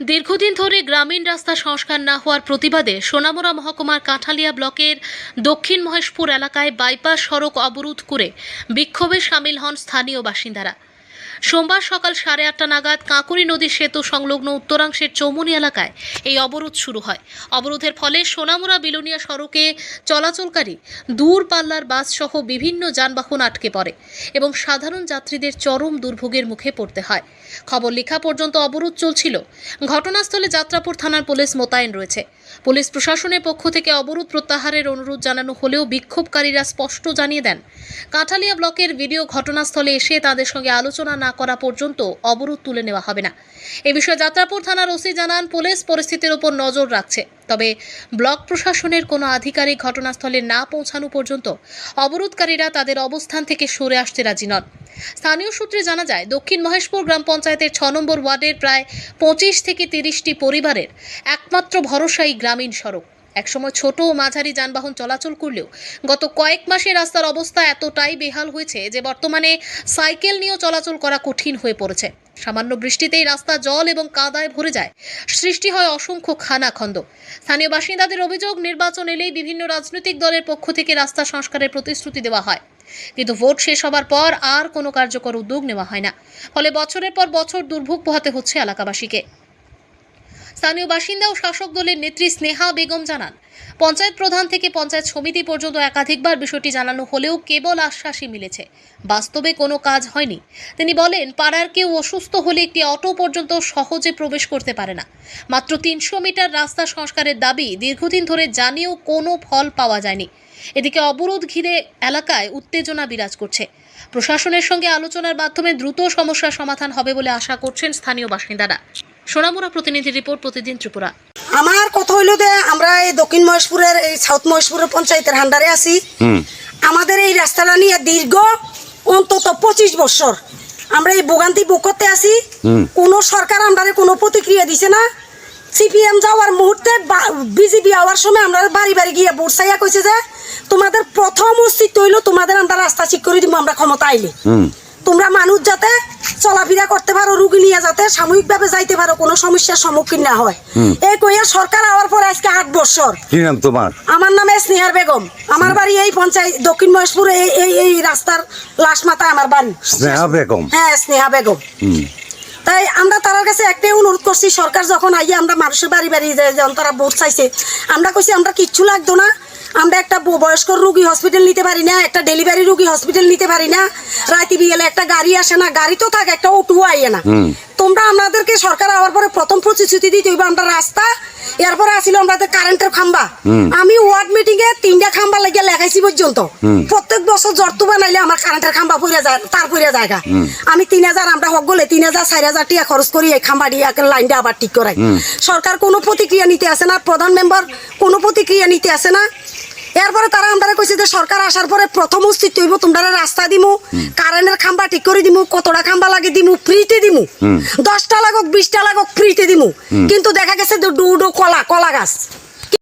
দীর্ঘদিন ধরে গ্রামীণ রাস্তা সংস্কার না হওয়ার প্রতিবাদে সোনামুড়া মহকুমার কাঁঠালিয়া ব্লকের দক্ষিণ মহেশপুর এলাকায় বাইপাস সড়ক অবরোধ করে বিক্ষোভে সামিল হন স্থানীয় বাসিন্দারা। সোমবার সকাল 8:30 নাগাদ কাঁকুরি নদীর সেতু সংলগ্ন উত্তরাংশের চৌমুনি এলাকায় এই অবরোধ শুরু হয়। অবরোধের ফলে সোনামুড়া বিলোনিয়া সড়কে চলাচলকারী দূরপাল্লার বাস সহ বিভিন্ন যানবাহন আটকে পড়ে এবং সাধারণ যাত্রীদের চরম দুর্ভোগের মুখে পড়তে হয়। খবর লেখা পর্যন্ত অবরোধ চলছিল। ঘটনাস্থলে যাত্রাপুর থানার পুলিশ মোতায়েন রয়েছে। পুলিশ প্রশাসনের পক্ষ থেকে অবরোধ প্রত্যাহারের অনুরোধ জানানো হলেও বিক্ষোভকারীরা স্পষ্ট জানিয়ে দেন, কাঁঠালিয়া ব্লকের ভিডিও ঘটনাস্থলে এসে তাদের সঙ্গে আলোচনা না করা পর্যন্ত অবরোধ তুলে নেওয়া হবে না। এ বিষয়ে যাত্রাপুর থানার ওসি জানান, পুলিশ পরিস্থিতির উপর নজর রাখছে, তবে ব্লক প্রশাসনের কোনো আধিকারিক ঘটনাস্থলে না পৌঁছানো পর্যন্ত অবরোধকারীরা তাদের অবস্থান থেকে সরে আসতে রাজি নন। স্থানীয় সূত্রে জানা যায়, দক্ষিণ মহেশপুর গ্রাম পঞ্চায়েতের 6 নম্বর ওয়ার্ডের প্রায় 25 থেকে 30টি পরিবারের একমাত্র ভরসা এই গ্রামীণ সড়ক। একসময় ছোট ও মাঝারি যানবাহন চলাচল করলেও গত কয়েক মাসে রাস্তার অবস্থা এতটাই বেহাল হয়েছে যে বর্তমানে সাইকেল নিয়েও চলাচল করা কঠিন হয়ে পড়েছে। সামান্য বৃষ্টিতেই রাস্তা জল এবং কাদায় ভরে যায়, সৃষ্টি হয় অসংখ্য খানাখন্দ। স্থানীয় বাসিন্দাদের অভিযোগ, নির্বাচন এলেই বিভিন্ন রাজনৈতিক দলের পক্ষ থেকে রাস্তা সংস্কারের প্রতিশ্রুতি দেওয়া হয়, কিন্তু ভোট শেষ হবার পর আর কোনো কার্যকর উদ্যোগ নেওয়া হয় না। ফলে বছরের পর বছর দুর্ভোগ পোহাতে হচ্ছে এলাকাবাসীকে। স্থানীয় বাসিন্দা ও শাসক দলের নেত্রী স্নেহা বেগম জানান, পঞ্চায়েত প্রধান থেকে পঞ্চায়েত সমিতি পর্যন্ত একাধিকবার বিষয়টি জানানো হলেও কেবল আশ্বাসই মিলেছে, বাস্তবে কোনো কাজ হয়নি। তিনি বলেন, পাড়ার কেউ অসুস্থ হলে একটি অটো পর্যন্ত সহজে প্রবেশ করতে পারে না। মাত্র 300 মিটার রাস্তা সংস্কারের দাবি দীর্ঘদিন ধরে জানিয়েও কোনো ফল পাওয়া যায়নি। এদিকে অবরোধ ঘিরে এলাকায় উত্তেজনা বিরাজ করছে। প্রশাসনের সঙ্গে আলোচনার মাধ্যমে দ্রুত সমস্যার সমাধান হবে বলে আশা করছেন স্থানীয় বাসিন্দারা। সোনামুড়া প্রতিনিধি রিপোর্ট, প্রতিদিন ত্রিপুরা। আমার কথা হইল যে আমরা এই দক্ষিণ মহেশপুরের এই সাউথ মহেশপুরের পঞ্চায়েতের হান্ডারে আছি। আমাদের এই রাস্তাটা নিয়ে দীর্ঘ অন্তত 25 বছর আমরা এই ভোগান্তি ভোগ করতে আছি। কোনো সরকার আমাদের কোনো প্রতিক্রিয়া দিছে না। সিপিএম যাওয়ার মুহূর্তে বিজেপি আওয়ার সময় আমরা বাড়ি বাড়ি গিয়ে ভোট চাইয়া কইছে যে তোমাদের প্রথম অস্তিত্ব হইল তোমাদের আমরা রাস্তা ঠিক করে দিব আমরা ক্ষমতা আইলে, তোমরা মানুষ যাতে চলাফেরা করতে পারো, রুগী নিয়ে যাতে সাময়িকভাবে যাইতে পারো, কোনো সমস্যার সম্মুখীন না হয়। এই কইয়া সরকার আওয়ার পর আজকে 8 বছর। কি নাম তোমার? আমার নামে স্নেহা বেগম। আমার বাড়ি এই পঞ্চায়েত দক্ষিণ মহেশপুর এই রাস্তার লাশ মাথায় আমার বাড়ি। স্নেহা বেগম? হ্যাঁ, স্নেহা বেগম। তাই আমরা তার কাছে একটাই অনুরোধ করছি, সরকার যখন আইয়া আমরা মানুষের বাড়ি বাড়ি যখন তারা ভোট চাইছে, আমরা কইছি আমরা কিচ্ছু লাগতো না, আমরা একটা বয়স্ক রুগী হসপিটাল নিতে পারি না, একটা ডেলিভারি রুগী হসপিটাল নিতে পারি না, রাতে বিকেলে একটা গাড়ি আসে না, গাড়ি তো থাকে একটা অটো আইয়ে না। তোমরা আমাদেরকে সরকার আওয়ার পরে প্রথম প্রতিশ্রুতি দিতে হইব আমরা রাস্তা, এরপরে আসিল আমাদের কারেন্টের খাম্বা। আমি ওয়ার্ড মিটিং এ 3টা খাম্বা লাগিয়ে লেখাইছি পর্যন্ত। প্রত্যেক বছর জর্তু বানাইলে আমার কারেন্টের খাম্বা পড়ে যায়, তার পড়ে জায়গা। আমি 3000 আমরা হকগলে 3000 4000 টাকা খরচ করি এই খাম্বা দিয়ে লাইনটা আবার ঠিক করাই। সরকার কোনো প্রতিক্রিয়া নিতে আসে না, প্রধান মেম্বার কোনো প্রতিক্রিয়া নিতে আসে না। এরপরে তারা আমরা কইছে যে সরকার আসার পরে প্রথম অস্তিত্ব হইব, তোমরা রাস্তা দিমু, কারেন্টের খাম্বা ঠিক করে দিমু, কতটা খাম্বা লাগে দিমু, ফ্রিতে দিমু, 10টা লাগুক 20টা লাগুক ফ্রিতে দিমু। কিন্তু দেখা গেছে ডুডো কলা গাছ